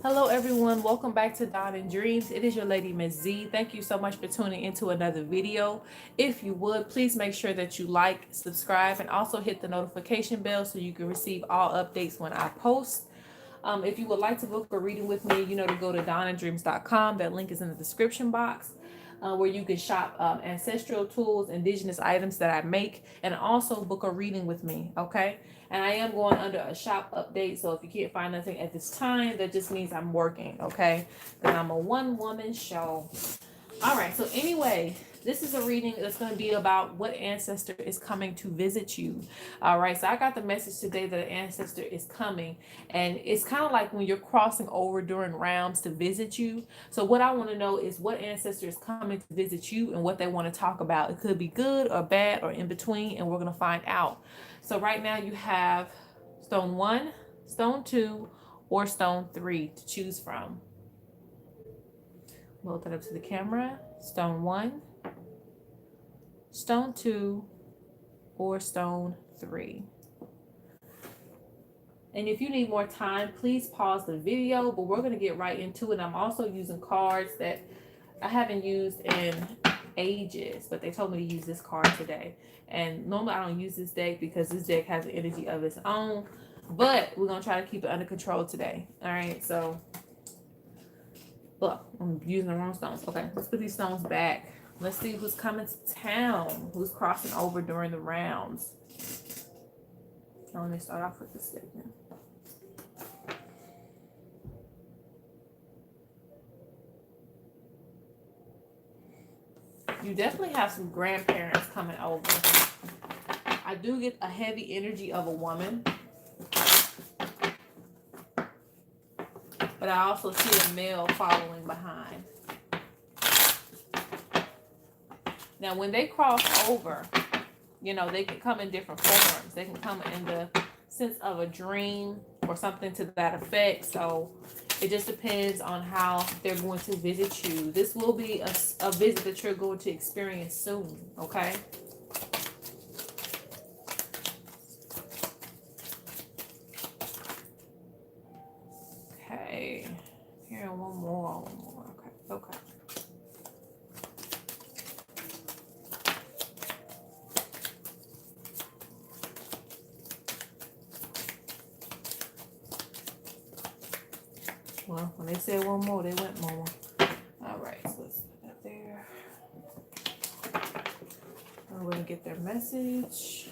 Hello, everyone. Welcome back to Dawn and Dreams. It is your lady, Ms.Z. Thank you so much for tuning into another video. If you would, please make sure that you like, subscribe, and also hit the notification bell so you can receive all updates when I post. If you would like to book a reading with me, you know to go to dawnandreams.com. That link is in the description box. Where you can shop ancestral tools, indigenous items that I make, and also book a reading with me. Okay. And I am going under a shop update. So if you can't find nothing at this time, that just means I'm working. Okay. Because I'm a one woman show. All right. So anyway, this is a reading that's going to be about what ancestor is coming to visit you. All right. So I got the message today that an ancestor is coming, and it's kind of like when you're crossing over during rounds to visit you. So what I want to know is what ancestor is coming to visit you and what they want to talk about. It could be good or bad or in between, and we're going to find out. So right now you have stone 1, stone 2, or stone 3 to choose from. Load that up to the camera. Stone 1, stone 2, or stone 3. And if you need more time, please pause the video, but we're going to get right into it. I'm also using cards that I haven't used in ages, but they told me to use this card today. And normally I don't use this deck because this deck has an energy of its own, but we're going to try to keep it under control today. All right, so look, I'm using the wrong stones. Okay, let's put these stones back. Let's see who's coming to town, who's crossing over during the rounds. So let me start off with this statement. You definitely have some grandparents coming over. I do get a heavy energy of a woman, but I also see a male following behind. Now, when they cross over, you know, they can come in different forms. They can come in the sense of a dream or something to that effect. So it just depends on how they're going to visit you. This will be a visit that you're going to experience soon, okay? Okay. Here, one more. Okay, okay. Well, when they said one more, they went more. All right, so let's put that there. We're going to get their message.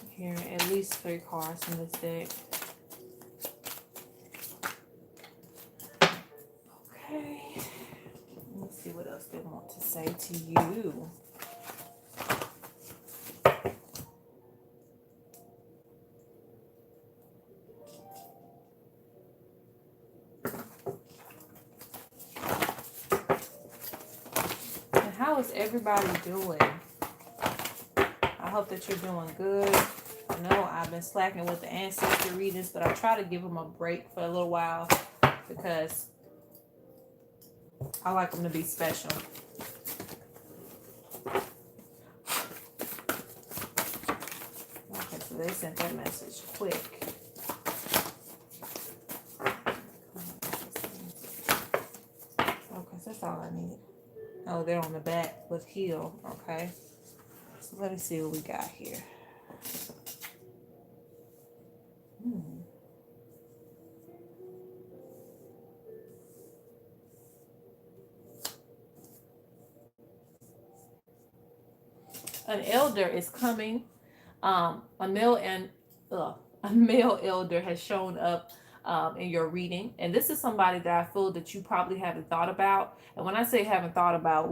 Here, at least 3 cards from this deck. Okay. Let's see what else they want to say to you. And how is everybody doing? I hope that you're doing good. I know I've been slacking with the ancestor readings, but I try to give them a break for a little while because I like them to be special. Okay, so they sent that message quick. Okay, so that's all I need. Oh, they're on the back with heal. Okay. So let me see what we got here. An elder is coming. A male elder has shown up in your reading, and this is somebody that I feel that you probably haven't thought about. And when I say haven't thought about,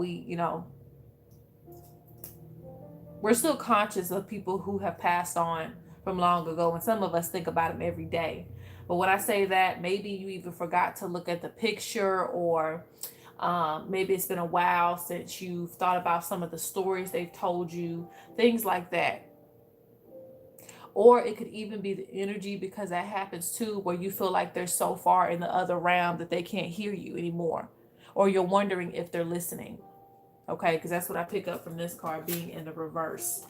we're still conscious of people who have passed on from long ago, and some of us think about them every day. But when I say that, maybe you even forgot to look at the picture, or maybe it's been a while since you've thought about some of the stories they've told you, things like that. Or it could even be the energy, because that happens too, where you feel like they're so far in the other realm that they can't hear you anymore. Or you're wondering if they're listening. Okay, because that's what I pick up from this card being in the reverse.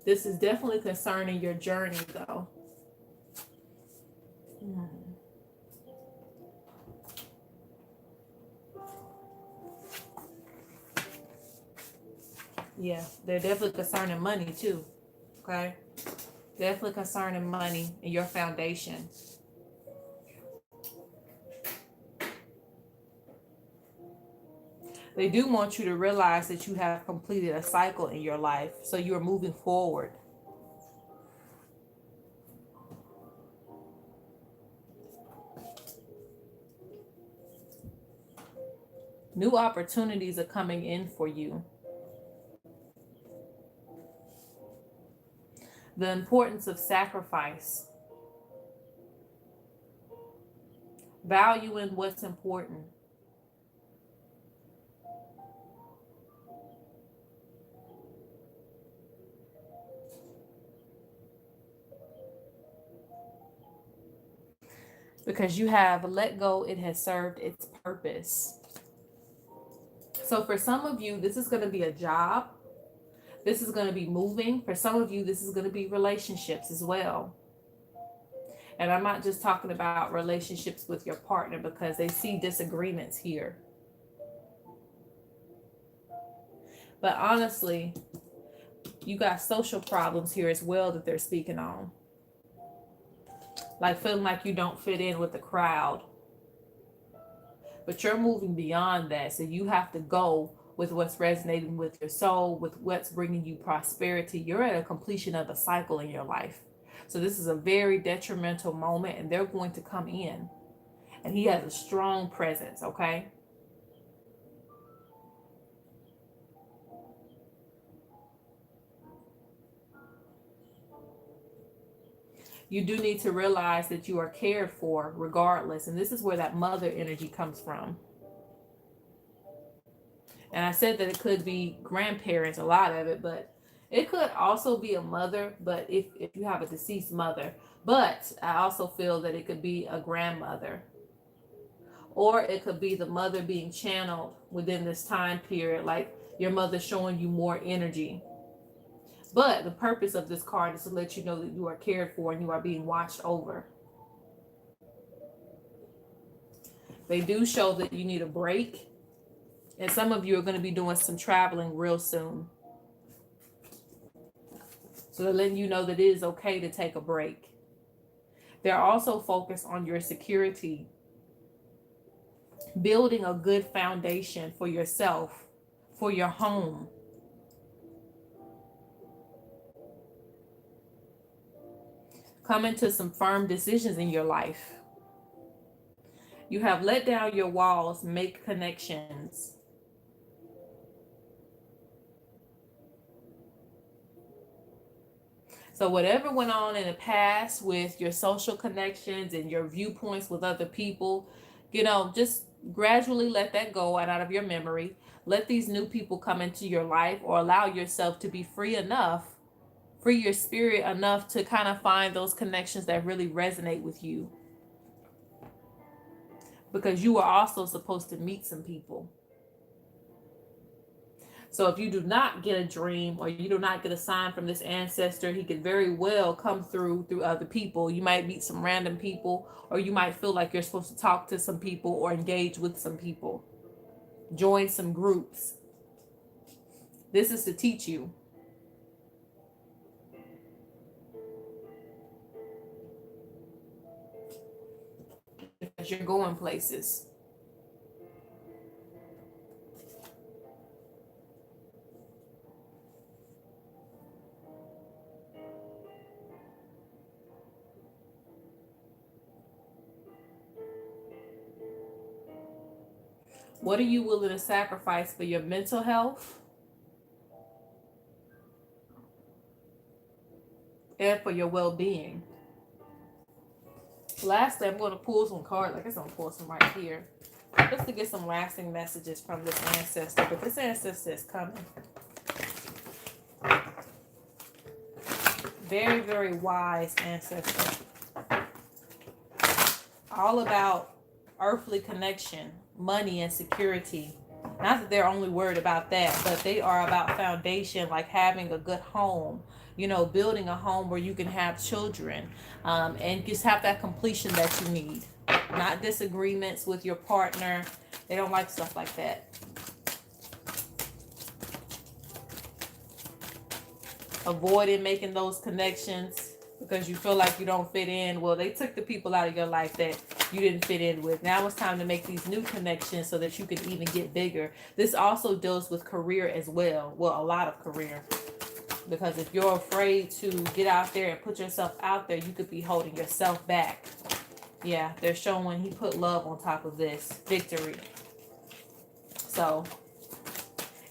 This is definitely concerning your journey, though. Yeah, they're definitely concerning money too. Okay, definitely concerning money and your foundation. They do want you to realize that you have completed a cycle in your life, so you are moving forward. New opportunities are coming in for you. The importance of sacrifice. Valuing what's important. Because you have let go, it has served its purpose. So for some of you, this is going to be a job. This is going to be moving. For some of you, this is going to be relationships as well. And I'm not just talking about relationships with your partner, because they see disagreements here. But honestly, you got social problems here as well that they're speaking on. Like feeling like you don't fit in with the crowd. But you're moving beyond that. So you have to go with what's resonating with your soul, with what's bringing you prosperity. You're at a completion of a cycle in your life. So this is a very detrimental moment, and they're going to come in. And he has a strong presence, okay? You do need to realize that you are cared for regardless. And this is where that mother energy comes from. And I said that it could be grandparents, a lot of it, but it could also be a mother, but if you have a deceased mother. But I also feel that it could be a grandmother. Or it could be the mother being channeled within this time period, like your mother showing you more energy. But the purpose of this card is to let you know that you are cared for and you are being watched over. They do show that you need a break. And some of you are going to be doing some traveling real soon. So they're letting you know that it is okay to take a break. They're also focused on your security, building a good foundation for yourself, for your home. Coming to some firm decisions in your life. You have let down your walls, make connections. So whatever went on in the past with your social connections and your viewpoints with other people, just gradually let that go out of your memory. Let these new people come into your life, or allow yourself to be free your spirit enough to kind of find those connections that really resonate with you. Because you are also supposed to meet some people. So if you do not get a dream, or you do not get a sign from this ancestor, he could very well come through other people. You might meet some random people, or you might feel like you're supposed to talk to some people or engage with some people. Join some groups. This is to teach you. Because you're going places. What are you willing to sacrifice for your mental health and for your well-being? Lastly, I'm going to pull some cards. I guess I'm going to pull some right here, just to get some lasting messages from this ancestor. But this ancestor is coming. Very, very wise ancestor. All about earthly connection, money and security. Not that they're only worried about that, but they are about foundation, like having a good home, you know, building a home where you can have children, and just have that completion that you need. Not disagreements with your partner. They don't like stuff like that. Avoiding making those connections because you feel like you don't fit in. Well, they took the people out of your life that you didn't fit in with. Now it's time to make these new connections so that you can even get bigger. This also deals with career as well. Well, a lot of career. Because if you're afraid to get out there and put yourself out there, you could be holding yourself back. Yeah, they're showing he put love on top of this. Victory. So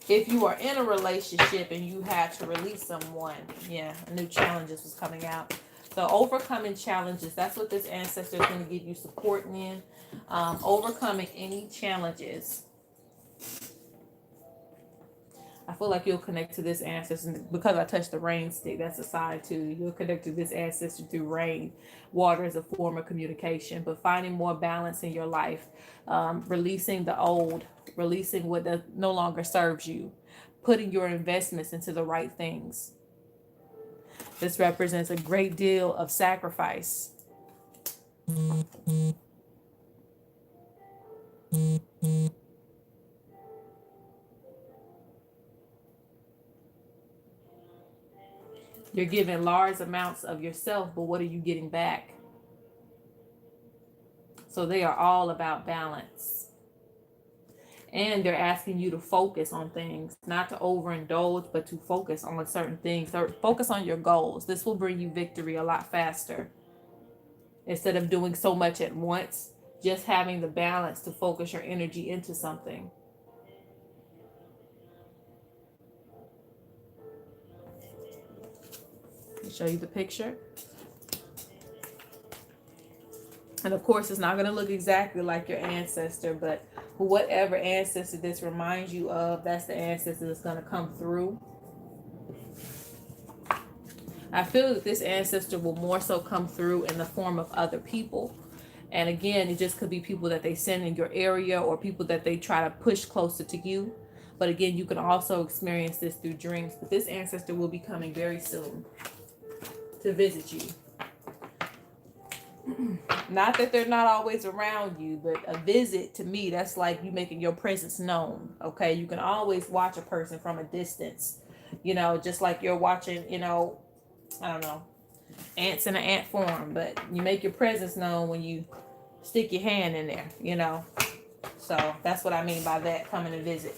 if you are in a relationship and you had to release someone, yeah, new challenges was coming out. So overcoming challenges, that's what this ancestor is going to give you support in. Overcoming any challenges. I feel like you'll connect to this ancestor because I touched the rain stick. That's a sign too. You'll connect to this ancestor through rain. Water is a form of communication, but finding more balance in your life, releasing the old, releasing what no longer serves you, putting your investments into the right things. This represents a great deal of sacrifice. You're giving large amounts of yourself, but what are you getting back? So they are all about balance. And they're asking you to focus on things, not to overindulge, but to focus on certain things. So focus on your goals. This will bring you victory a lot faster. Instead of doing so much at once, just having the balance to focus your energy into something. Let me show you the picture. And of course, it's not going to look exactly like your ancestor, but whatever ancestor this reminds you of, that's the ancestor that's going to come through. I feel that this ancestor will more so come through in the form of other people. And again, it just could be people that they send in your area or people that they try to push closer to you. But again, you can also experience this through dreams. But this ancestor will be coming very soon to visit you. Not that they're not always around you, but a visit to me, that's like you making your presence known. Okay, you can always watch a person from a distance, you know, just like you're watching, you know, I don't know, ants in an ant farm, but you make your presence known when you stick your hand in there, you know. So that's what I mean by that, coming to visit.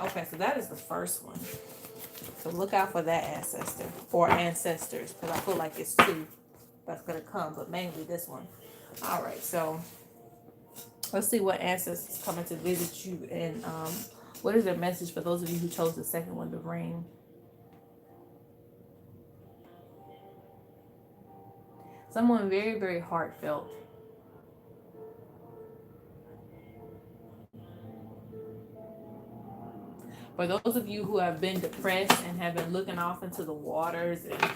Okay, so that is the first one. So look out for that ancestor or ancestors, because I feel like it's two that's going to come, but mainly this one. All right, so let's see what ancestors coming to visit you, and what is their message for those of you who chose the second one, the ring. Someone very, very heartfelt. For those of you who have been depressed and have been looking off into the waters and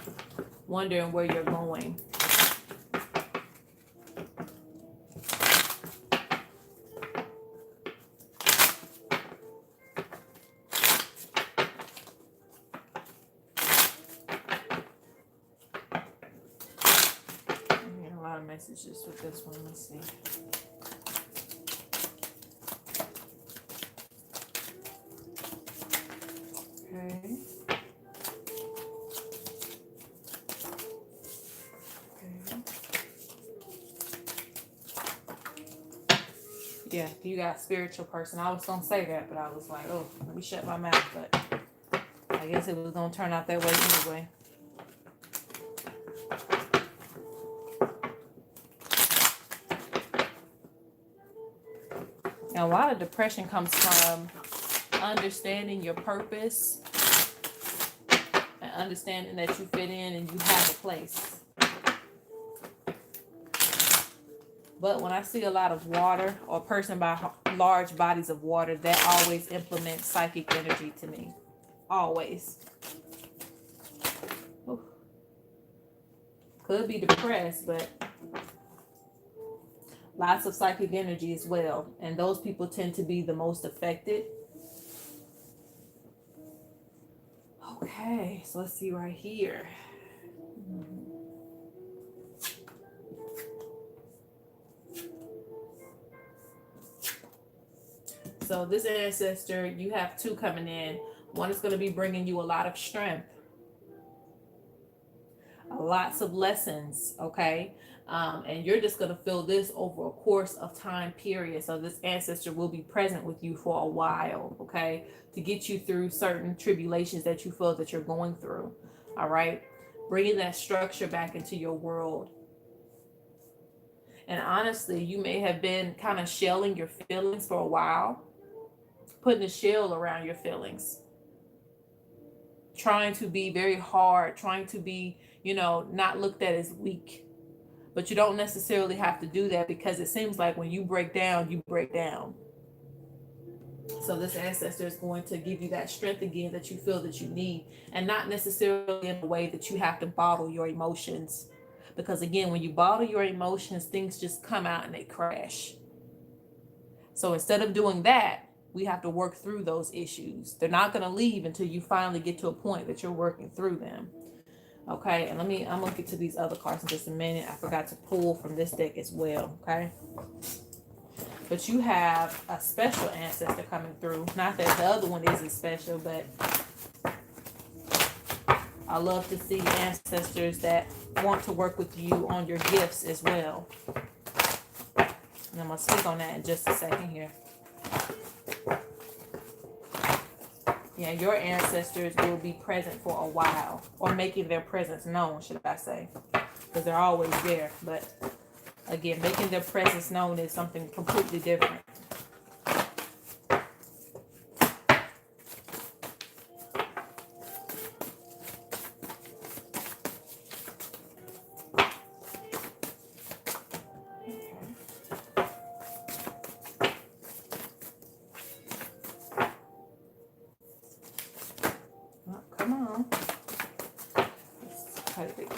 wondering where you're going. A lot of messages with this one. Let's see. Okay. Yeah, you got spiritual person. I was gonna say that, but I was like, oh, let me shut my mouth. But I guess it was gonna turn out that way anyway. And a lot of depression comes from understanding your purpose and understanding that you fit in and you have a place. But when I see a lot of water or a person by large bodies of water, that always implements psychic energy to me. Always. Could be depressed, but lots of psychic energy as well. And those people tend to be the most affected. Okay, so let's see right here. So this ancestor, you have two coming in. One is going to be bringing you a lot of strength, lots of lessons, okay? And you're just going to feel this over a course of time period. So this ancestor will be present with you for a while, okay? To get you through certain tribulations that you feel that you're going through, all right? Bringing that structure back into your world. And honestly, you may have been kind of shelling your feelings for a while, putting a shell around your feelings, trying to be very hard, trying to be, not looked at as weak. But you don't necessarily have to do that, because it seems like when you break down, you break down. So this ancestor is going to give you that strength again that you feel that you need, and not necessarily in a way that you have to bottle your emotions. Because again, when you bottle your emotions, things just come out and they crash. So instead of doing that, we have to work through those issues. They're not going to leave until you finally get to a point that you're working through them. Okay, and I'm going to get to these other cards in just a minute. I forgot to pull from this deck as well, okay? But you have a special ancestor coming through. Not that the other one isn't special, but I love to see ancestors that want to work with you on your gifts as well. And I'm going to speak on that in just a second here. Yeah, your ancestors will be present for a while, or making their presence known, should I say, because they're always there. But again, making their presence known is something completely different. Come on. Let's cut it again.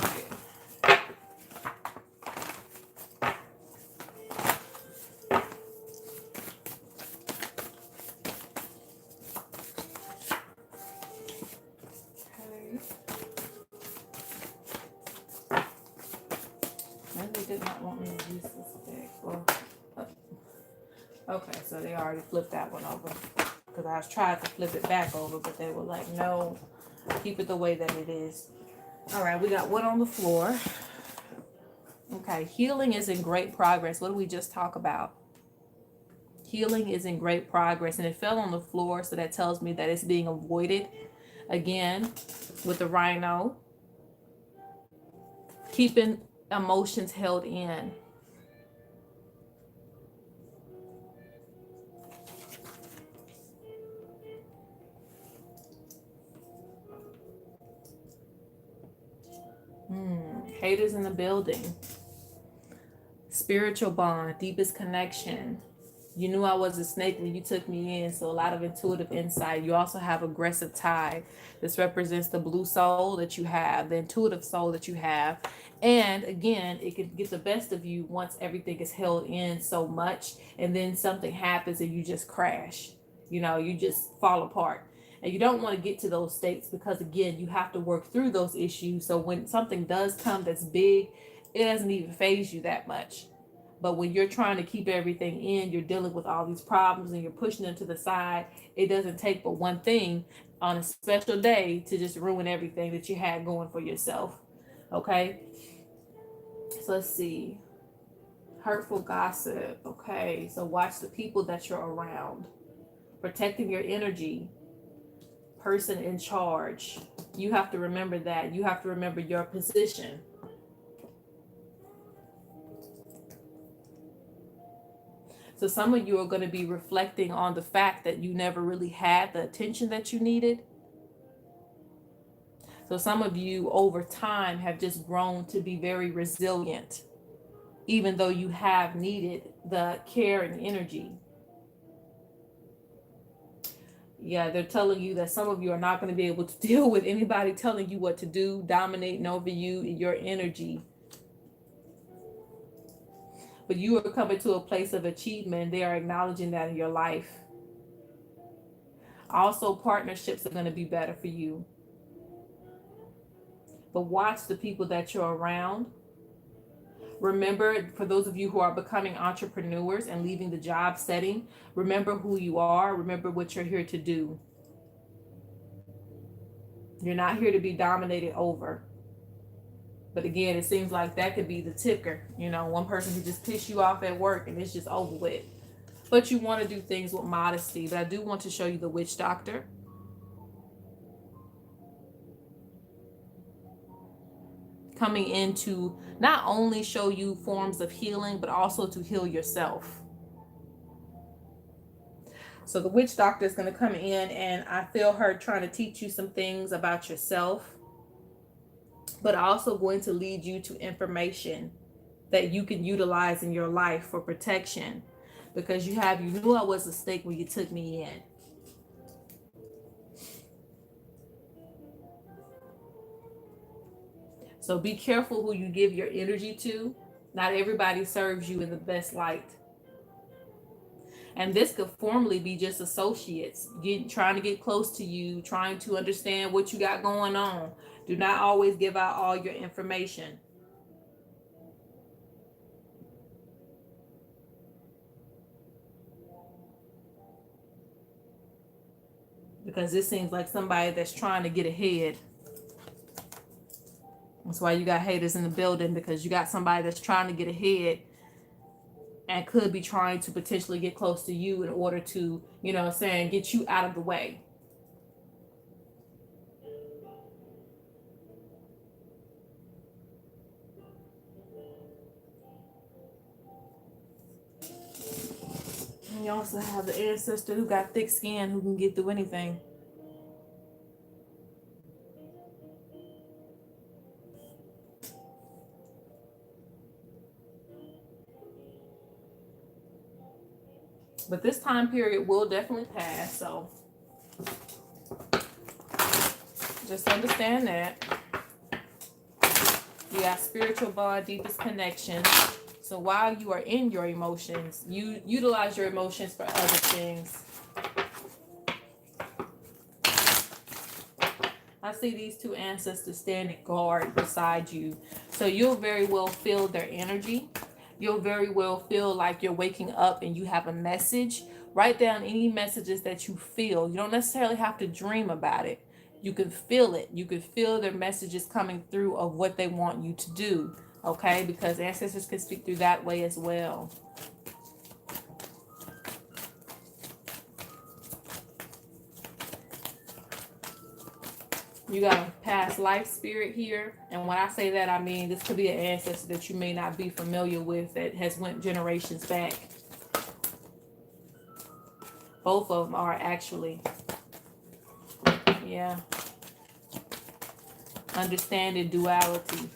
Maybe they did not want me to use this deck. Well, okay, so they already flipped that one over. Because I was trying to flip it back over, but they were like, no, keep it the way that it is. All right, we got one on the floor. Okay, healing is in great progress. What did we just talk about? Healing is in great progress, and it fell on the floor, so that tells me that it's being avoided. Again, with the rhino, keeping emotions held in. Haters in the building. Spiritual bond, deepest connection. You knew I was a snake when you took me in, so a lot of intuitive insight. You also have aggressive tide. This represents the blue soul that you have, the intuitive soul that you have. And again, it can get the best of you once everything is held in so much, and then something happens and you just crash. You just fall apart. And you don't want to get to those states, because again, you have to work through those issues. So when something does come that's big, it doesn't even faze you that much. But when you're trying to keep everything in, you're dealing with all these problems and you're pushing them to the side. It doesn't take but one thing on a special day to just ruin everything that you had going for yourself. Okay? So let's see. Hurtful gossip. Okay, so watch the people that you're around. Protecting your energy. Person in charge. You have to remember that. You have to remember your position. So some of you are going to be reflecting on the fact that you never really had the attention that you needed. So some of you over time have just grown to be very resilient, even though you have needed the care and energy. Yeah, they're telling you that some of you are not going to be able to deal with anybody telling you what to do, dominating over you, your energy. but you are coming to a place of achievement. They are acknowledging that in your life. Also, partnerships are going to be better for you. But watch the people that you're around. Remember, for those of you who are becoming entrepreneurs and leaving the job setting, remember who you are. Remember what you're here to do. You're not here to be dominated over. But again, it seems like that could be the ticker. You know, one person could just piss you off at work and it's just over with. But you want to do things with modesty. But I do want to show you the witch doctor. Coming in to not only show you forms of healing, but also to heal yourself. So the witch doctor is going to come in, and I feel her trying to teach you some things about yourself, but also going to lead you to information that you can utilize in your life for protection, because you knew I was a snake when you took me in. So be careful who you give your energy to. Not everybody serves you in the best light. And this could formally be just associates trying to get close to you, trying to understand what you got going on. Do not always give out all your information. Because this seems like somebody that's trying to get ahead. That's why you got haters in the building, because you got somebody that's trying to get ahead and could be trying to potentially get close to you in order to, you know what I'm saying, get you out of the way. And you also have the ancestor who got thick skin, who can get through anything. But this time period will definitely pass, so just understand that. You got spiritual bond, deepest connection. So while you are in your emotions, you utilize your emotions for other things. I see these two ancestors standing guard beside you. So you'll very well feel their energy. You'll very well feel like you're waking up and you have a message. Write down any messages that you feel. You don't necessarily have to dream about it. You can feel it. You can feel their messages coming through of what they want you to do. Okay? Because ancestors can speak through that way as well. You got a past life spirit here. And when I say that, I mean this could be an ancestor that you may not be familiar with that has went generations back. Both of them are actually. Yeah. Understanding duality.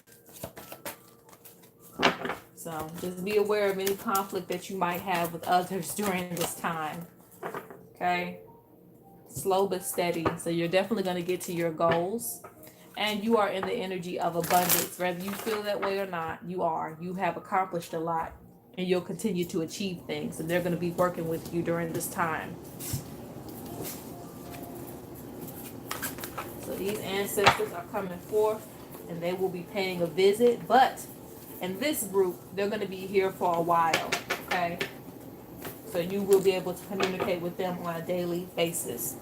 So just be aware of any conflict that you might have with others during this time. Okay? Slow but steady. So you're definitely going to get to your goals. And you are in the energy of abundance. Whether you feel that way or not, you are. You have accomplished a lot. And you'll continue to achieve things. And they're going to be working with you during this time. So these ancestors are coming forth. And they will be paying a visit. But in this group, they're going to be here for a while. Okay? So you will be able to communicate with them on a daily basis.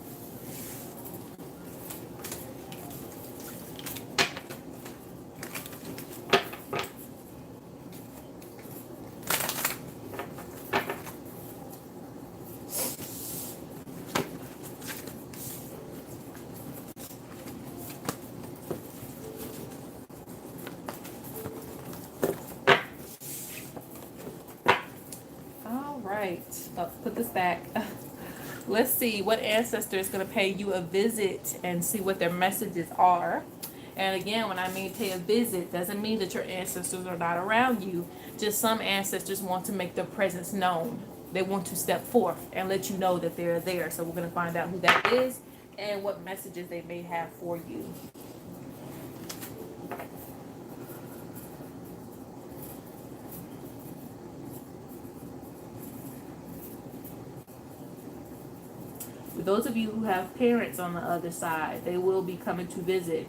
Put this back. Let's see what ancestor is going to pay you a visit and see what their messages are. And again, when I mean pay a visit, doesn't mean that your ancestors are not around you. Just some ancestors want to make their presence known. They want to step forth and let you know that they're there. So we're going to find out who that is and what messages they may have for you. For those of you who have parents on the other side, they will be coming to visit.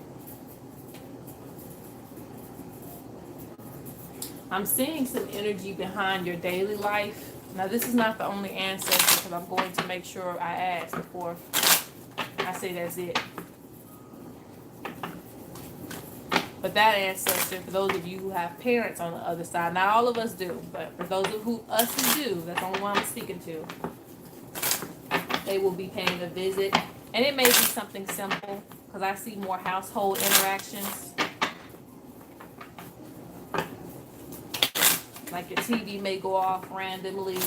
I'm seeing some energy behind your daily life. Now, this is not the only ancestor, because I'm going to make sure I ask before I say that's it. But that ancestor, for those of you who have parents on the other side, not all of us do, but for those of us who do, that's the only one I'm speaking to, they will be paying a visit. And it may be something simple, because I see more household interactions. Like your TV may go off randomly.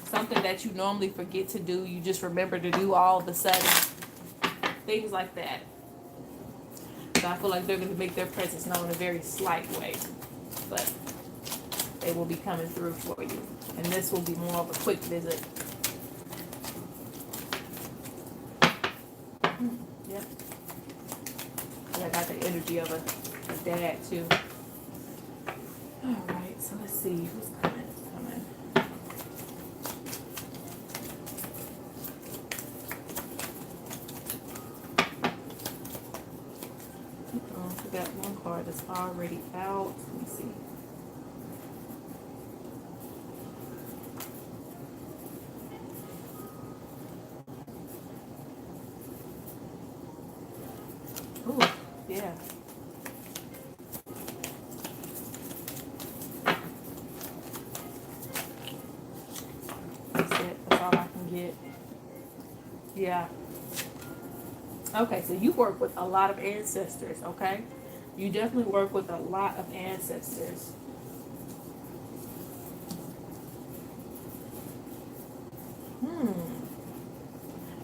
Something that you normally forget to do, you just remember to do all of a sudden. Things like that. So I feel like they're going to make their presence known in a very slight way. But they will be coming through for you. And this will be more of a quick visit. Yep. I got the energy of a dad too. Alright, so let's see who's coming. We got one card that's already out. Let me see. Ooh, yeah. That's it. That's all I can get. Yeah. Okay, so you work with a lot of ancestors, okay? You definitely work with a lot of ancestors.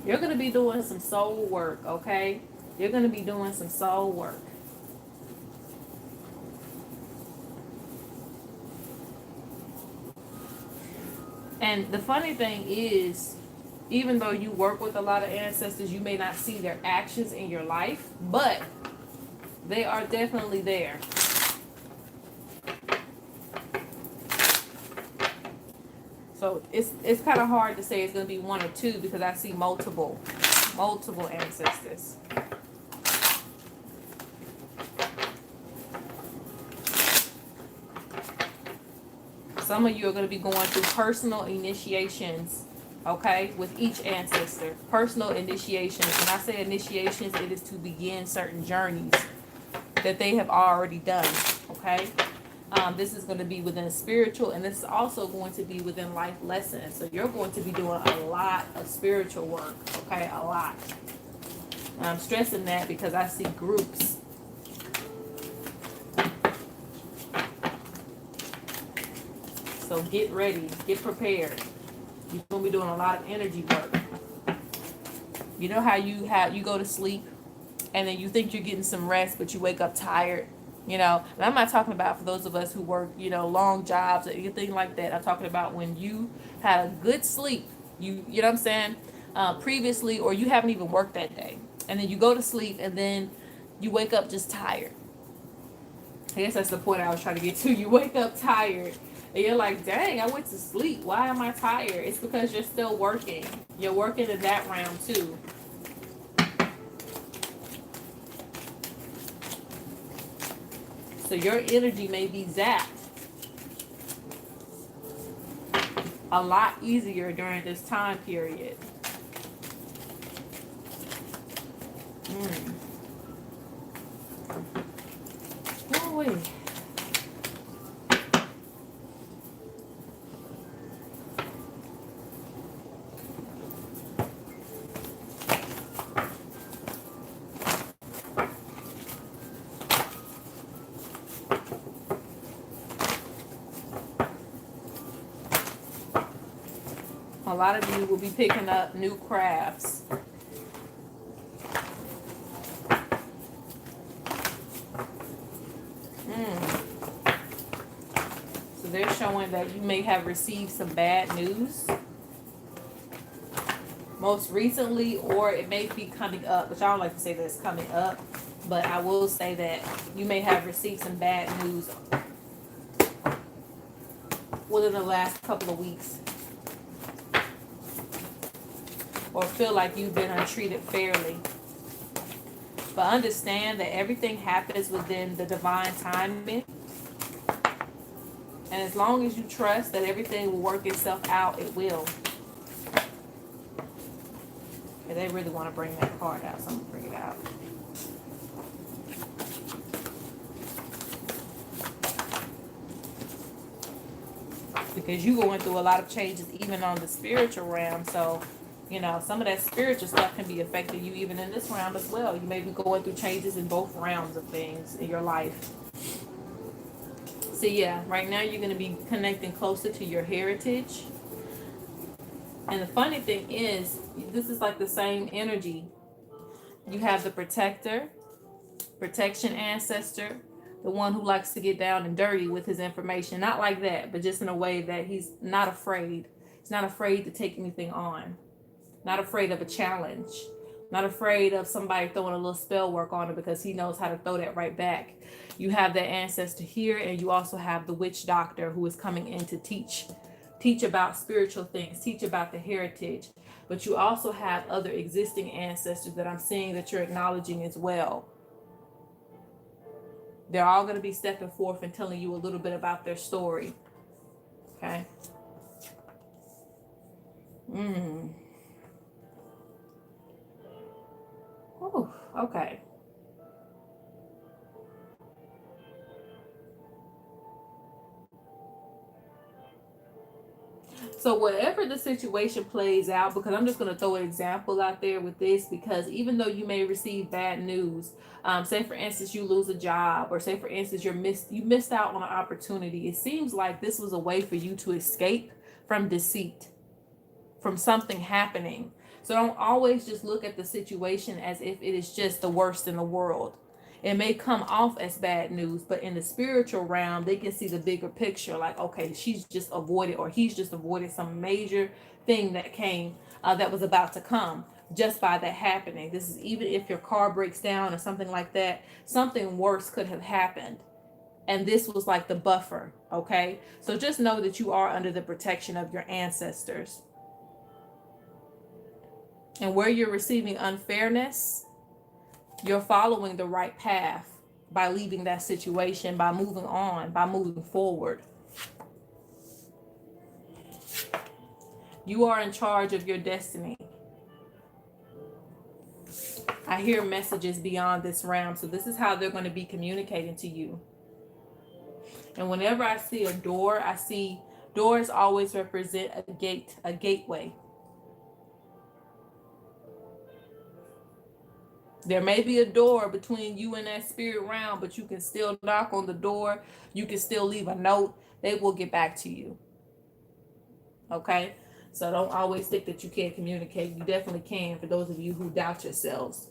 You're going to be doing some soul work, okay? You're going to be doing some soul work. And the funny thing is, even though you work with a lot of ancestors, you may not see their actions in your life, but they are definitely there. So it's kind of hard to say it's going to be one or two, because I see multiple ancestors. Some of you are going to be going through personal initiations, okay, with each ancestor. Personal initiations. When I say initiations, it is to begin certain journeys that they have already done, okay? This is going to be within spiritual, and this is also going to be within life lessons. So you're going to be doing a lot of spiritual work, okay? A lot. And I'm stressing that because I see groups. So get ready, get prepared. You're going to be doing a lot of energy work. You know how you go to sleep and then you think you're getting some rest, but you wake up tired, you know? And I'm not talking about for those of us who work, you know, long jobs or anything like that. I'm talking about when you had a good sleep, you know what I'm saying, previously, or you haven't even worked that day. And then you go to sleep and then you wake up just tired. I guess that's the point I was trying to get to. You wake up tired. And you're like, dang, I went to sleep. Why am I tired? It's because you're still working. You're working in that realm too. So your energy may be zapped a lot easier during this time period. Oh, wait. A lot of you will be picking up new crafts. So they're showing that you may have received some bad news most recently, or it may be coming up, which I don't like to say that it's coming up, but I will say that you may have received some bad news within the last couple of weeks. or feel like you've been untreated fairly. But understand that everything happens within the divine timing. And as long as you trust that everything will work itself out, it will. And they really want to bring that card out, so I'm going to bring it out. Because you're going through a lot of changes even on the spiritual realm. So, you know, some of that spiritual stuff can be affecting you even in this realm as well. You may be going through changes in both realms of things in your life. So yeah, right now you're going to be connecting closer to your heritage. And the funny thing is, this is like the same energy. You have the protector, protection ancestor, the one who likes to get down and dirty with his information. Not like that, but just in a way that he's not afraid. He's not afraid to take anything on. Not afraid of a challenge. Not afraid of somebody throwing a little spell work on it, because he knows how to throw that right back. You have the ancestor here, and you also have the witch doctor who is coming in to teach about spiritual things, teach about the heritage. But you also have other existing ancestors that I'm seeing that you're acknowledging as well. They're all going to be stepping forth and telling you a little bit about their story. Okay. Oh, okay. So whatever the situation plays out, because I'm just going to throw an example out there with this, because even though you may receive bad news, say for instance you lose a job, or say for instance you missed out on an opportunity, it seems like this was a way for you to escape from deceit, from something happening. So don't always just look at the situation as if it is just the worst in the world. It may come off as bad news, but in the spiritual realm, they can see the bigger picture. Like, okay, she's just avoided, or he's just avoided some major thing that came, that was about to come just by that happening. This is even if your car breaks down or something like that, something worse could have happened. And this was like the buffer, okay? So just know that you are under the protection of your ancestors. And where you're receiving unfairness, you're following the right path by leaving that situation, by moving on, by moving forward. You are in charge of your destiny. I hear messages beyond this realm. So this is how they're going to be communicating to you. And whenever I see a door, I see doors always represent a gate, a gateway. There may be a door between you and that spirit realm, but you can still knock on the door. You can still leave a note. They will get back to you. Okay? So don't always think that you can't communicate. You definitely can, for those of you who doubt yourselves.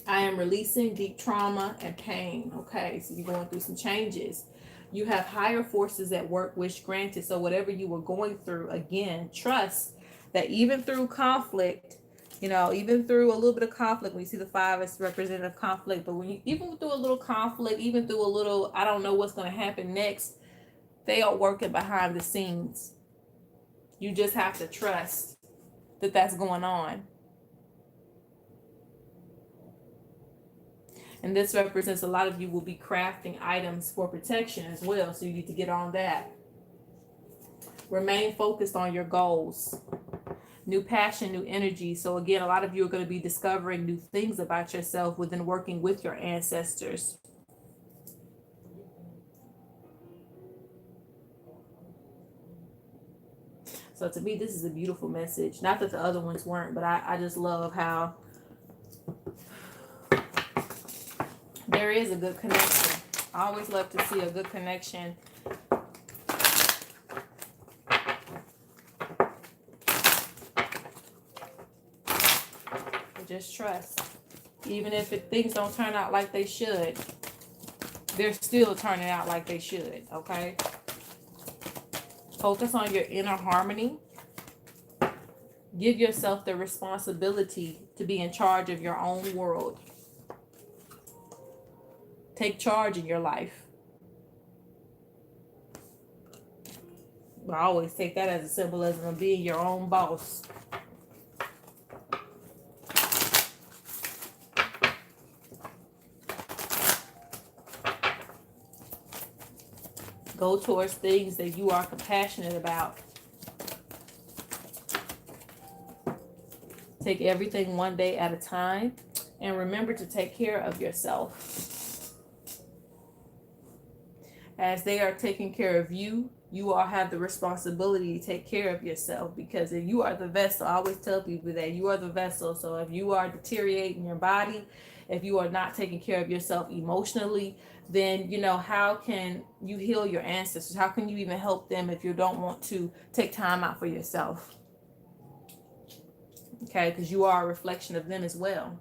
I am releasing deep trauma and pain. Okay? So you're going through some changes. You have higher forces at work, wish granted. So whatever you were going through, again, trust that even through conflict, you know, even through a little bit of conflict, when you see the 5 as representative conflict, but when you, even through a little conflict, even through a little, I don't know what's going to happen next, they are working behind the scenes. You just have to trust that that's going on. And this represents a lot of you will be crafting items for protection as well. So you need to get on that. Remain focused on your goals. New passion, new energy. So again, a lot of you are going to be discovering new things about yourself within working with your ancestors. So to me, this is a beautiful message. Not that the other ones weren't, but I just love how there is a good connection. I always love to see a good connection. Just trust. Even if things don't turn out like they should, they're still turning out like they should, okay? Focus on your inner harmony. Give yourself the responsibility to be in charge of your own world. Take charge in your life. I always take that as a symbolism of being your own boss. Go towards things that you are compassionate about. Take everything one day at a time. And remember to take care of yourself. As they are taking care of you, you all have the responsibility to take care of yourself, because if you are the vessel, I always tell people that you are the vessel. So if you are deteriorating your body, if you are not taking care of yourself emotionally, then, you know, how can you heal your ancestors? How can you even help them if you don't want to take time out for yourself? Okay, because you are a reflection of them as well.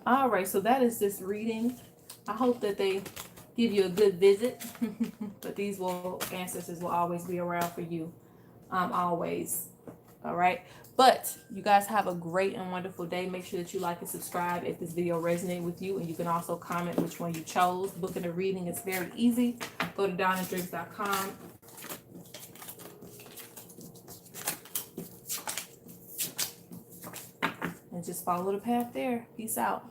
All right, so that is this reading. I hope that they give you a good visit. But these ancestors will always be around for you. Always. All right. But you guys have a great and wonderful day. Make sure that you like and subscribe if this video resonated with you. And you can also comment which one you chose. Booking a reading is very easy. Go to DonnaDreamz.com. And just follow the path there. Peace out.